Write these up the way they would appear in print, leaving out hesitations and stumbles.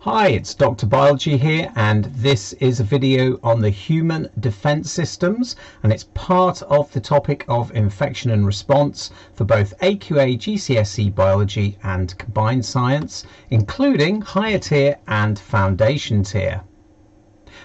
Hi, it's DrBiology here, and this is a video on the human defense systems, and it's part of the topic of infection and response for both AQA GCSE biology and combined science, including higher tier and foundation tier.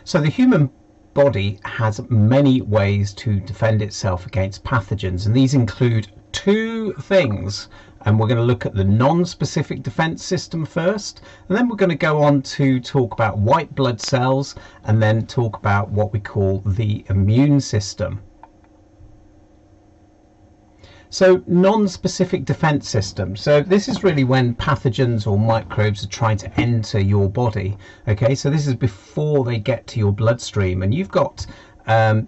So the human body has many ways to defend itself against pathogens, and these include two things. And we're going to look at the non-specific defense system first, and then we're going to go on to talk about white blood cells, and then talk about what we call the immune system. So non-specific defense system. So this is really when pathogens or microbes are trying to enter your body. Okay, so this is before they get to your bloodstream, and you've got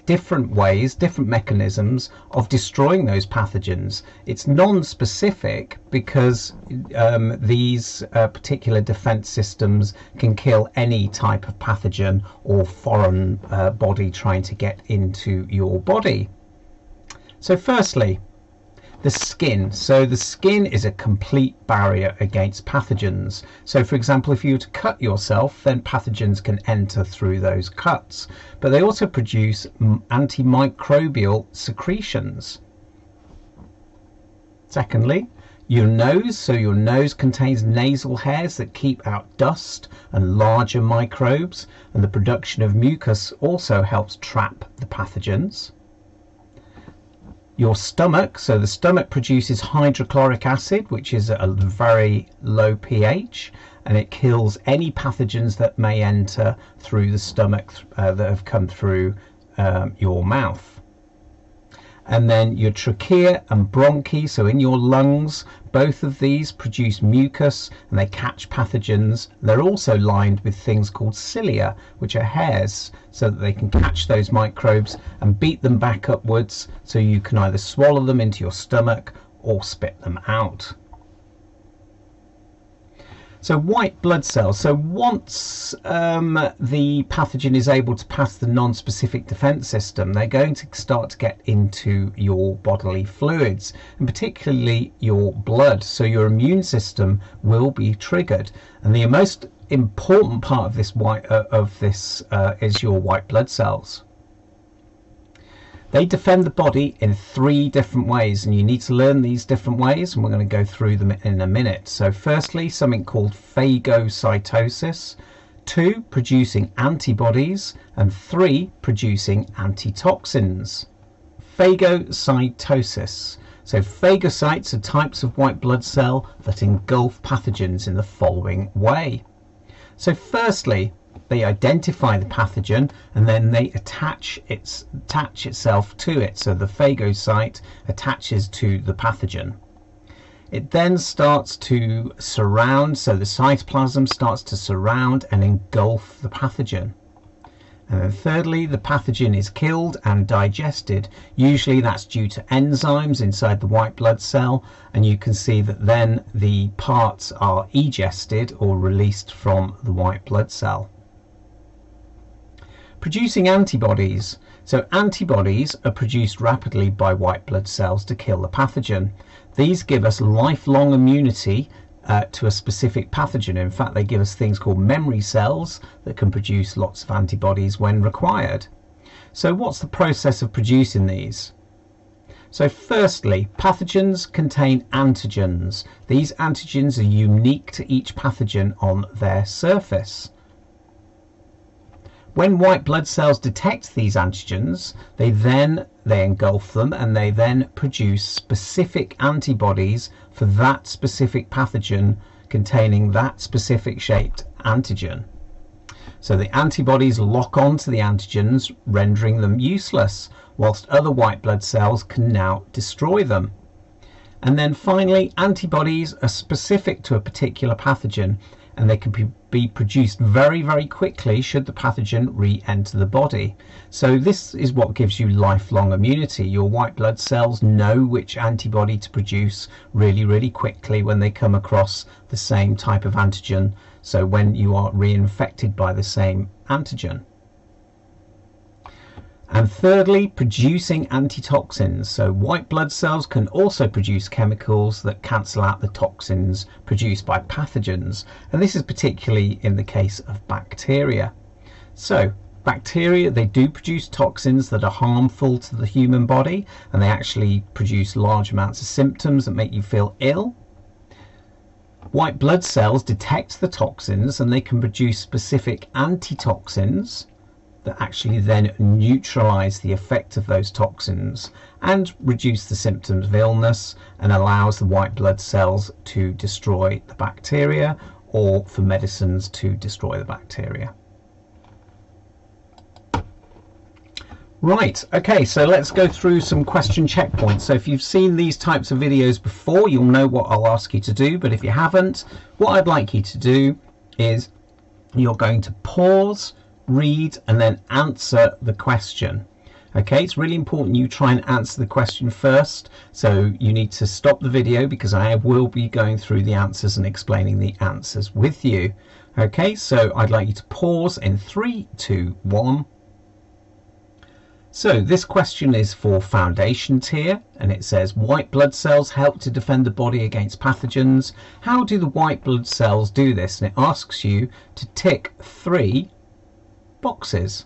different ways, different mechanisms of destroying those pathogens. It's non-specific because these particular defense systems can kill any type of pathogen or foreign body trying to get into your body. So firstly, the skin. So the skin is a complete barrier against pathogens. So for example, if you were to cut yourself, then pathogens can enter through those cuts. But they also produce antimicrobial secretions. Secondly, your nose. So your nose contains nasal hairs that keep out dust and larger microbes, and the production of mucus also helps trap the pathogens. Your stomach, so the stomach produces hydrochloric acid, which is at a very low pH, and it kills any pathogens that may enter through the stomach that have come through your mouth. And then your trachea and bronchi, so in your lungs, both of these produce mucus and they catch pathogens. They're also lined with things called cilia, which are hairs, so that they can catch those microbes and beat them back upwards, so you can either swallow them into your stomach or spit them out. So white blood cells. So once the pathogen is able to pass the non-specific defense system, they're going to start to get into your bodily fluids, and particularly your blood. So your immune system will be triggered, and the most important part of this is your white blood cells. They defend the body in 3 different ways, and you need to learn these different ways, and we're going to go through them in a minute. So firstly, something called phagocytosis, 2, producing antibodies, and 3, producing antitoxins. Phagocytosis. So phagocytes are types of white blood cell that engulf pathogens in the following way. So firstly, they identify the pathogen, and then they attach itself to it. So the phagocyte attaches to the pathogen. It then starts to surround, so the cytoplasm starts to surround and engulf the pathogen. And then thirdly, the pathogen is killed and digested. Usually that's due to enzymes inside the white blood cell, and you can see that then the parts are egested or released from the white blood cell. Producing antibodies. So antibodies are produced rapidly by white blood cells to kill the pathogen. These give us lifelong immunity to a specific pathogen. In fact, they give us things called memory cells that can produce lots of antibodies when required. So what's the process of producing these? So firstly, pathogens contain antigens. These antigens are unique to each pathogen on their surface. When white blood cells detect these antigens, they engulf them, and they then produce specific antibodies for that specific pathogen containing that specific shaped antigen. So the antibodies lock onto the antigens, rendering them useless, whilst other white blood cells can now destroy them. And then finally, antibodies are specific to a particular pathogen, and they can be produced very, very quickly should the pathogen re-enter the body. So this is what gives you lifelong immunity. Your white blood cells know which antibody to produce really, really quickly when they come across the same type of antigen, so when you are reinfected by the same antigen. And thirdly, producing antitoxins. So white blood cells can also produce chemicals that cancel out the toxins produced by pathogens. And this is particularly in the case of bacteria. So bacteria, they do produce toxins that are harmful to the human body, and they actually produce large amounts of symptoms that make you feel ill. White blood cells detect the toxins, and they can produce specific antitoxins that actually then neutralize the effect of those toxins and reduce the symptoms of illness, and allows the white blood cells to destroy the bacteria, or for medicines to destroy the bacteria. Right, okay, so let's go through some question checkpoints. So if you've seen these types of videos before, you'll know what I'll ask you to do, but if you haven't, what I'd like you to do is you're going to pause, read, and then answer the question. Okay, it's really important you try and answer the question first, so you need to stop the video because I will be going through the answers and explaining the answers with you. Okay, so I'd like you to pause in 3, 2, 1. So this question is for foundation tier, and it says white blood cells help to defend the body against pathogens. How do the white blood cells do this? And it asks you to tick 3 boxes.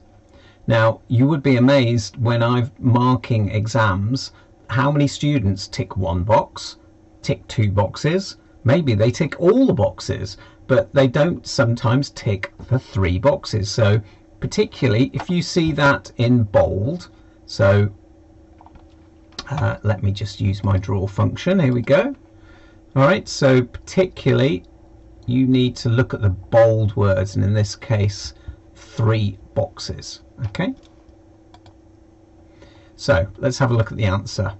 Now you would be amazed when I'm marking exams how many students tick 1 box, tick 2 boxes, maybe they tick all the boxes, but they don't sometimes tick the 3 boxes. So particularly if you see that in bold, so let me just use my draw function, here we go. Alright, so particularly you need to look at the bold words, and in this case 3 boxes. Okay, so let's have a look at the answer.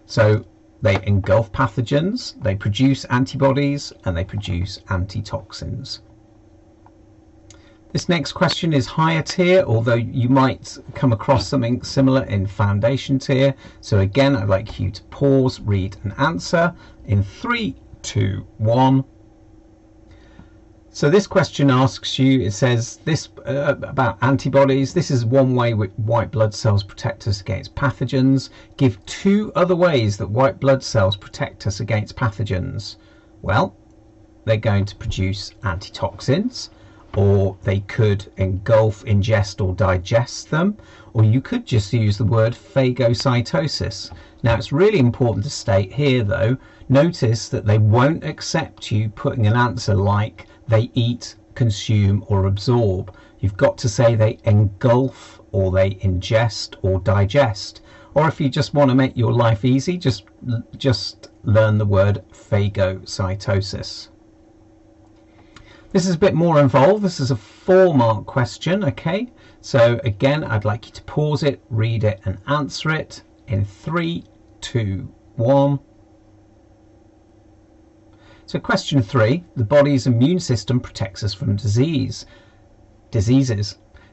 So they engulf pathogens, they produce antibodies, and they produce antitoxins. This next question is higher tier, although you might come across something similar in foundation tier. So again, I'd like you to pause, read, and answer in 3, 2, 1. So this question asks you, it says this about antibodies. This is one way white blood cells protect us against pathogens. Give 2 other ways that white blood cells protect us against pathogens. Well, they're going to produce antitoxins, or they could engulf, ingest, or digest them, or you could just use the word phagocytosis. Now it's really important to state here though, notice that they won't accept you putting an answer like they eat, consume, or absorb. You've got to say they engulf, or they ingest, or digest. Or if you just want to make your life easy, just learn the word phagocytosis. This is a bit more involved. This is a 4-mark question, okay? So again, I'd like you to pause it, read it, and answer it in 3, 2, 1. So question 3, the body's immune system protects us from diseases.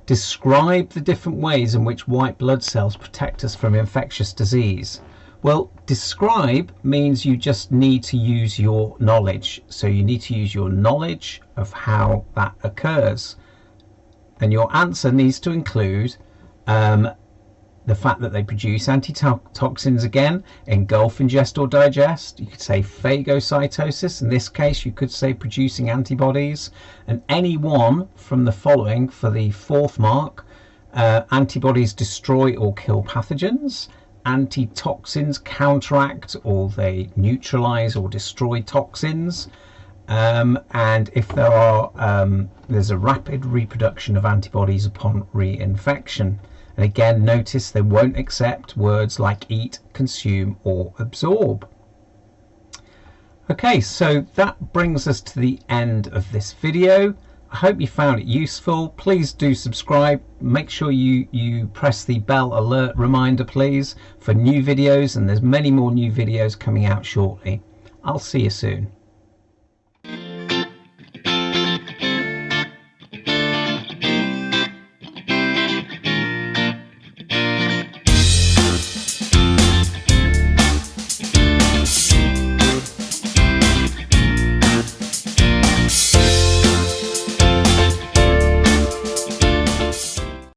Describe the different ways in which white blood cells protect us from infectious disease. Well, describe means you just need to use your knowledge. So you need to use your knowledge of how that occurs. And your answer needs to include the fact that they produce antitoxins again, engulf, ingest, or digest. You could say phagocytosis. In this case, you could say producing antibodies. And any one from the following for the 4th mark. Antibodies destroy or kill pathogens. Antitoxins counteract, or they neutralize or destroy toxins. And if there are, there's a rapid reproduction of antibodies upon reinfection. And again, notice they won't accept words like eat, consume, or absorb. Okay, so that brings us to the end of this video. I hope you found it useful. Please do subscribe. Make sure you press the bell alert reminder, please, for new videos, and there's many more new videos coming out shortly. I'll see you soon.